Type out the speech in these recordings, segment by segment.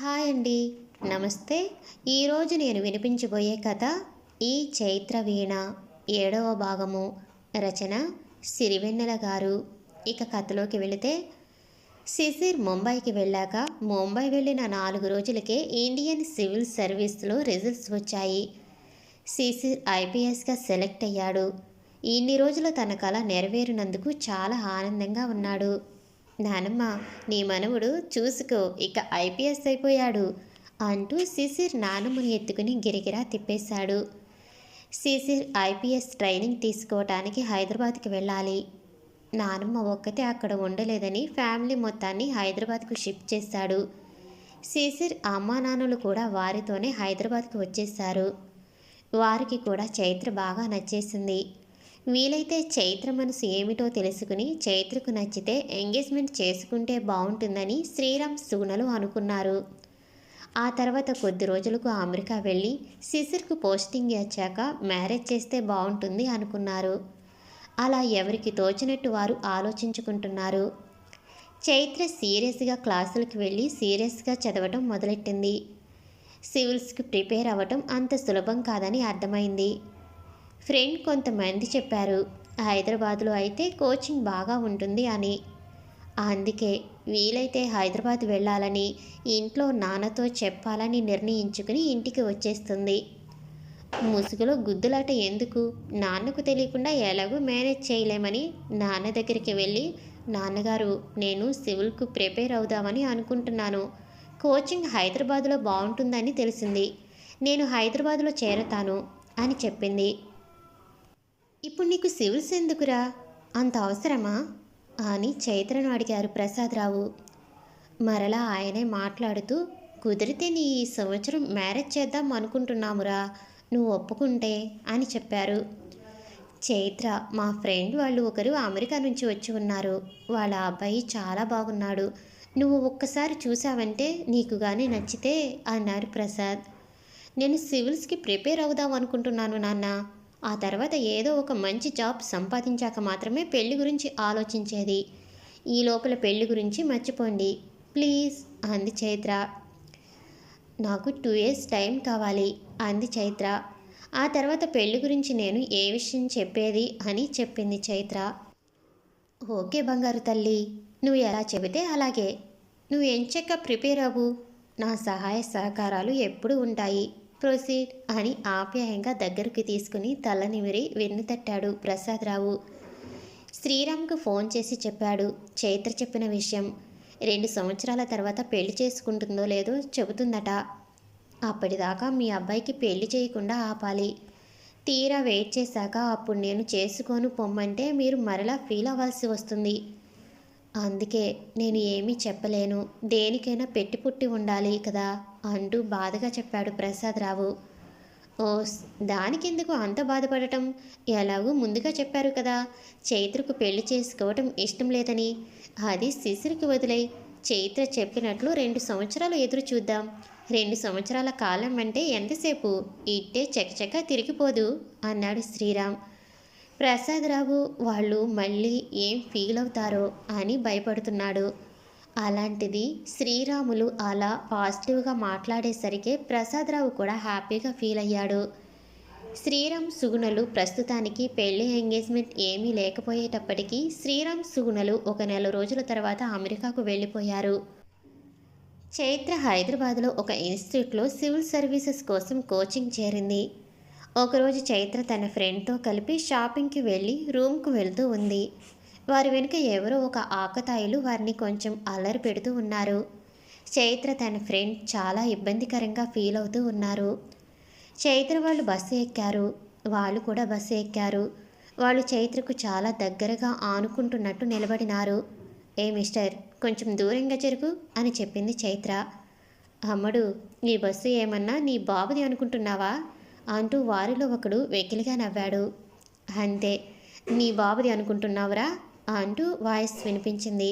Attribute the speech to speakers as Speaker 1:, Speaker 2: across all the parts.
Speaker 1: Hi అండి. నమస్తే. ఈరోజు నేను వినిపించబోయే కథ ఈ చైత్ర వీణ 7వ భాగము. రచన సిరివెన్నెల గారు. ఇక కథలోకి వెళితే, శిశిర్ ముంబైకి వెళ్ళాక ముంబై వెళ్ళిన 4 రోజులకే ఇండియన్ సివిల్ సర్వీస్లో రిజల్ట్స్ వచ్చాయి. శిశిర్ ఐపీఎస్గా సెలెక్ట్ అయ్యాడు. ఇన్ని రోజులు తన కల నెరవేరినందుకు చాలా ఆనందంగా ఉన్నాడు. నానమ్మ, నీ మనవుడు చూసుకో, ఇక ఐపీఎస్ అయిపోయాడు అంటూ శిశిర్ నానమ్మని ఎత్తుకుని గిరిగిరా తిప్పేశాడు. శిశిర్ ఐపీఎస్ ట్రైనింగ్ తీసుకోవటానికి హైదరాబాద్కి వెళ్ళాలి. నానమ్మ ఒక్కతే అక్కడ ఉండలేదని ఫ్యామిలీ మొత్తాన్ని హైదరాబాద్కు షిఫ్ట్ చేశాడు. శిశిర్ అమ్మా నాన్నలు కూడా వారితోనే హైదరాబాద్కు వచ్చేశారు. వారికి కూడా చైత్ర బాగా నచ్చేసింది. వీలైతే చైత్ర మనసు ఏమిటో తెలుసుకుని చైత్రకు నచ్చితే ఎంగేజ్మెంట్ చేసుకుంటే బాగుంటుందని శ్రీరామ్ సుగుణలు అనుకున్నారు. ఆ తర్వాత కొద్ది రోజులకు అమెరికా వెళ్ళి శిశిర్కు పోస్టింగ్ వచ్చాక మ్యారేజ్ చేస్తే బాగుంటుంది అనుకున్నారు. అలా ఎవరికి తోచినట్టు వారు ఆలోచించుకుంటున్నారు. చైత్ర సీరియస్గా క్లాసులకు వెళ్ళి సీరియస్గా చదవటం మొదలెట్టింది. సివిల్స్కి ప్రిపేర్ అవ్వటం అంత సులభం కాదని అర్థమైంది. ఫ్రెండ్ కొంతమంది చెప్పారు, హైదరాబాద్లో అయితే కోచింగ్ బాగా ఉంటుంది అని. అందుకే వీలైతే హైదరాబాద్ వెళ్ళాలని ఇంట్లో నాన్నతో చెప్పాలని నిర్ణయించుకుని ఇంటికి వచ్చేస్తుంది. ముసుగులో గుద్దులాట ఎందుకు, నాన్నకు తెలియకుండా ఎలాగో మేనేజ్ చేయలేమని నాన్న దగ్గరికి వెళ్ళి, నాన్నగారు, నేను సివిల్కు ప్రిపేర్ అవుదామని అనుకుంటున్నాను. కోచింగ్ హైదరాబాద్లో బాగుంటుందని తెలిసింది. నేను హైదరాబాద్లో చేరతాను అని చెప్పింది. ఇప్పుడు నీకు సివిల్స్ ఎందుకురా, అంత అవసరమా అని చైత్రను అడిగారు ప్రసాదరావు. మరలా ఆయనే మాట్లాడుతూ, కుదిరితే నీ ఈ సంవత్సరం మ్యారేజ్ చేద్దాం అనుకుంటున్నామురా, నువ్వు ఒప్పుకుంటే అని చెప్పారు. చైత్ర, మా ఫ్రెండ్ వాళ్ళు ఒకరు అమెరికా నుంచి వచ్చి ఉన్నారు. వాళ్ళ అబ్బాయి చాలా బాగున్నాడు. నువ్వు ఒక్కసారి చూసావంటే నీకు కానీ నచ్చితే అన్నారు ప్రసాద్. నేను సివిల్స్కి ప్రిపేర్ అవుదాం అనుకుంటున్నాను నాన్న. ఆ తర్వాత ఏదో ఒక మంచి జాబ్ సంపాదించాక మాత్రమే పెళ్లి గురించి ఆలోచించేది. ఈ లోపల పెళ్లి గురించి మర్చిపోండి ప్లీజ్ అంది చైత్ర. నాకు 2 years టైం కావాలి అంది చైత్ర. ఆ తర్వాత పెళ్లి గురించి నేను ఏ విషయం చెప్పేది అని చెప్పింది చైత్ర. ఓకే బంగారు తల్లి, నువ్వు ఎలా చెబితే అలాగే. నువ్వు ఎంచక్క ప్రిపేర్ అవ్వు, నా సహాయ సహకారాలు ఎప్పుడూ ఉంటాయి. ప్రొసీడ్ అని ఆప్యాయంగా దగ్గరికి తీసుకుని తల నిమిరి వెన్ను తట్టాడు ప్రసాదరావు. శ్రీరామ్కు ఫోన్ చేసి చెప్పాడు చైత్ర చెప్పిన విషయం. 2 సంవత్సరాల తర్వాత పెళ్లి చేసుకుంటుందో లేదో చెబుతుందట. అప్పటిదాకా మీ అబ్బాయికి పెళ్లి చేయకుండా ఆపాలి. తీరా వెయిట్ చేశాక అప్పుడు నేను చేసుకోను పొమ్మంటే మీరు మరలా ఫీల్ అవ్వాల్సి వస్తుంది. అందుకే నేను ఏమీ చెప్పలేను, దేనికైనా పెట్టి పుట్టి ఉండాలి కదా అంటూ బాధగా చెప్పాడు ప్రసాదరావు. ఓస్, దానికెందుకు అంత బాధపడటం, ఎలాగూ ముందుగా చెప్పారు కదా చైత్రకు పెళ్లి చేసుకోవటం ఇష్టం లేదని. అది శిశిరికి వదిలే. చైత్ర చెప్పినట్లు 2 సంవత్సరాలు ఎదురు చూద్దాం. 2 సంవత్సరాల కాలం అంటే ఎంతసేపు, ఇట్టే చకచక తిరిగిపోదు అన్నాడు శ్రీరామ్. ప్రసాదరావు వాళ్ళు మళ్ళీ ఏం ఫీల్ అవుతారో అని భయపడుతున్నాడు. అలాంటిది శ్రీరాములు అలా పాజిటివ్గా మాట్లాడేసరికి ప్రసాదరావు కూడా హ్యాపీగా ఫీల్ అయ్యాడు. శ్రీరామ్ సుగుణలు ప్రస్తుతానికి పెళ్లి ఎంగేజ్మెంట్ ఏమీ లేకపోయేటప్పటికీ శ్రీరామ్ సుగుణలు 1 నెల రోజుల తర్వాత అమెరికాకు వెళ్ళిపోయారు. చైత్ర హైదరాబాద్లో ఒక ఇన్స్టిట్యూట్లో సివిల్ సర్వీసెస్ కోసం కోచింగ్ చేరింది. ఒకరోజు చైత్ర తన ఫ్రెండ్తో కలిపి షాపింగ్కి వెళ్ళి రూమ్కు వెళ్తూ ఉంది. వారి వెనుక ఎవరో ఒక ఆకతాయిలు వారిని కొంచెం అల్లరి పెడుతూ ఉన్నారు. చైత్ర తన ఫ్రెండ్ చాలా ఇబ్బందికరంగా ఫీల్ అవుతూ ఉన్నారు. చైత్ర వాళ్ళు బస్సు ఎక్కారు. వాళ్ళు కూడా బస్సు ఎక్కారు. వాళ్ళు చైత్రకు చాలా దగ్గరగా ఆనుకుంటున్నట్టు నిలబడినారు. ఏ మిస్టర్, కొంచెం దూరంగా జరుగు అని చెప్పింది చైత్ర. అమ్మడు, నీ బస్సు ఏమన్నా నీ బాబుది అనుకుంటున్నావా అంటూ వారిలో ఒకడు వెకిలిగా నవ్వాడు. అంతే, నీ బాబుది అనుకుంటున్నావురా అంటూ వాయిస్ వినిపించింది.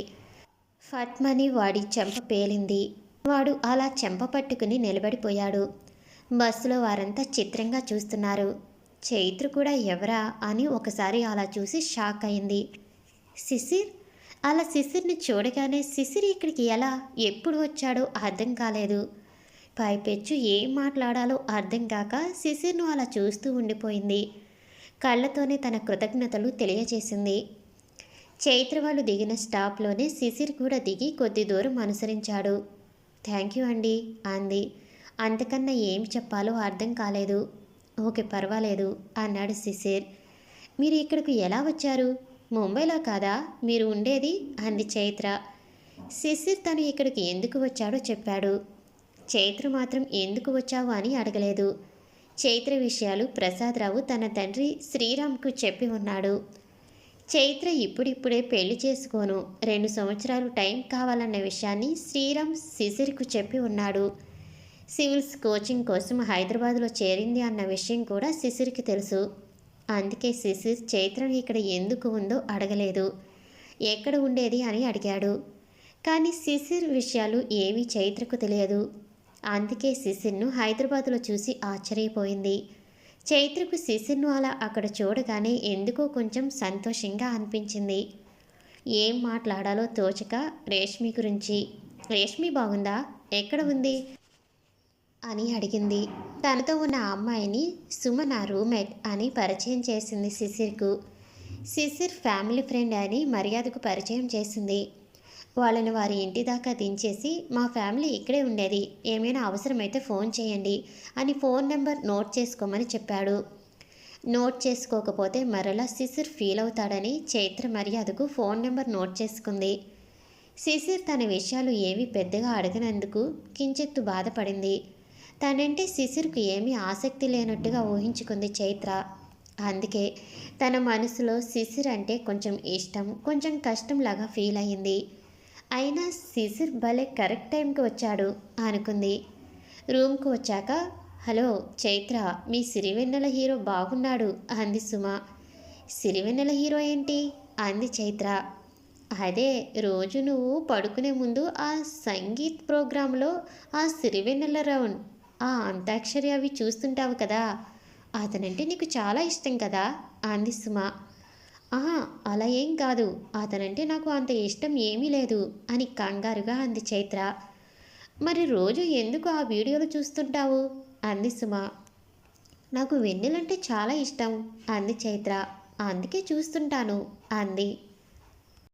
Speaker 1: ఫట్మని వాడి చెంప పేలింది. వాడు అలా చెంప పట్టుకుని నిలబడిపోయాడు. బస్సులో వారంతా చిత్రంగా చూస్తున్నారు. చైత్ర కూడా ఎవరా అని ఒకసారి అలా చూసి షాక్ అయింది. శిశిర్ అలా శిశిర్ని చూడగానే శిశిర్ ఇక్కడికి ఎలా ఎప్పుడు వచ్చాడో అర్థం కాలేదు. పైపెచ్చు ఏం మాట్లాడాలో అర్థం కాక శిశిర్ను అలా చూస్తూ ఉండిపోయింది. కళ్ళతోనే తన కృతజ్ఞతలు తెలియజేసింది. చైత్ర వాళ్ళు దిగిన స్టాప్లోనే శిశిర్ కూడా దిగి కొద్ది దూరం అనుసరించాడు. థ్యాంక్ యూ అండి అంది. అంతకన్నా ఏం చెప్పాలో అర్థం కాలేదు. ఓకే పర్వాలేదు అన్నాడు శిశిర్. మీరు ఇక్కడికి ఎలా వచ్చారు? ముంబైలో కాదా మీరు ఉండేది అంది చైత్ర. శిశిర్ తను ఇక్కడికి ఎందుకు వచ్చాడో చెప్పాడు. చైత్ర మాత్రం ఎందుకు వచ్చావు అని అడగలేదు. చైత్ర విషయాలు ప్రసాదరావు తన తండ్రి శ్రీరామ్కు చెప్పి ఉన్నాడు. చైత్ర ఇప్పుడిప్పుడే పెళ్లి చేసుకోను, 2 సంవత్సరాలు టైం కావాలన్న విషయాన్ని శ్రీరామ్ శిశిర్కు చెప్పి ఉన్నాడు. సివిల్స్ కోచింగ్ కోసం హైదరాబాద్లో చేరింది అన్న విషయం కూడా శిశిర్కి తెలుసు. అందుకే శిశిర్ చైత్రను ఇక్కడ ఎందుకు ఉందో అడగలేదు, ఎక్కడ ఉండేది అని అడిగాడు. కానీ శిశిర్ విషయాలు ఏమీ చైత్రకు తెలియదు. అందుకే శిశిర్ను హైదరాబాద్లో చూసి ఆశ్చర్యపోయింది. చైత్రకు శిశిర్ను అలా అక్కడ చూడగానే ఎందుకో కొంచెం సంతోషంగా అనిపించింది. ఏం మాట్లాడాలో తోచక రేష్మి గురించి, రేష్మి బాగుందా, ఎక్కడ ఉంది అని అడిగింది. తనతో ఉన్న అమ్మాయిని సుమ నా రూమ్మేట్ అని పరిచయం చేసింది శిశిర్కు. శిశిర్ ఫ్యామిలీ ఫ్రెండ్ అని మర్యాదకు పరిచయం చేసింది. వాళ్ళని వారి ఇంటి దాకా దించేసి మా ఫ్యామిలీ ఇక్కడే ఉండేది, ఏమైనా అవసరమైతే ఫోన్ చేయండి అని ఫోన్ నెంబర్ నోట్ చేసుకోమని చెప్పాడు. నోట్ చేసుకోకపోతే మరలా శిశిర్ ఫీల్ అవుతాడని చైత్ర మర్యాదకు ఫోన్ నెంబర్ నోట్ చేసుకుంది. శిశిర్ తన విషయాలు ఏమీ పెద్దగా అడగనందుకు కించెత్తు బాధపడింది. తనంటే శిశిర్కు ఏమీ ఆసక్తి లేనట్టుగా ఊహించుకుంది చైత్ర. అందుకే తన మనసులో శిశిర్ అంటే కొంచెం ఇష్టం, కొంచెం కష్టంలాగా ఫీల్ అయ్యింది. అయినా శిశిర్ భలే కరెక్ట్ టైంకి వచ్చాడు అనుకుంది. రూమ్కు వచ్చాక హలో చైత్ర, మీ సిరివెన్నెల హీరో బాగున్నాడు అంది సుమ. సిరివెన్నెల హీరో ఏంటి అంది చైత్ర. అదే రోజు నువ్వు పడుకునే ముందు ఆ సంగీత్ ప్రోగ్రాంలో ఆ సిరివెన్నెల రౌండ్, ఆ అంతాక్షరి అవి చూస్తుంటావు కదా, అతనంటే నీకు చాలా ఇష్టం కదా అంది సుమ. అలా ఏం కాదు, అతనంటే నాకు అంత ఇష్టం ఏమీ లేదు అని కంగారుగా అంది చైత్ర. మరి రోజు ఎందుకు ఆ వీడియోలు చూస్తుంటావు అంది సుమ. నాకు వెన్నెలంటే చాలా ఇష్టం అంది చైత్ర. అందుకే చూస్తుంటాను అంది.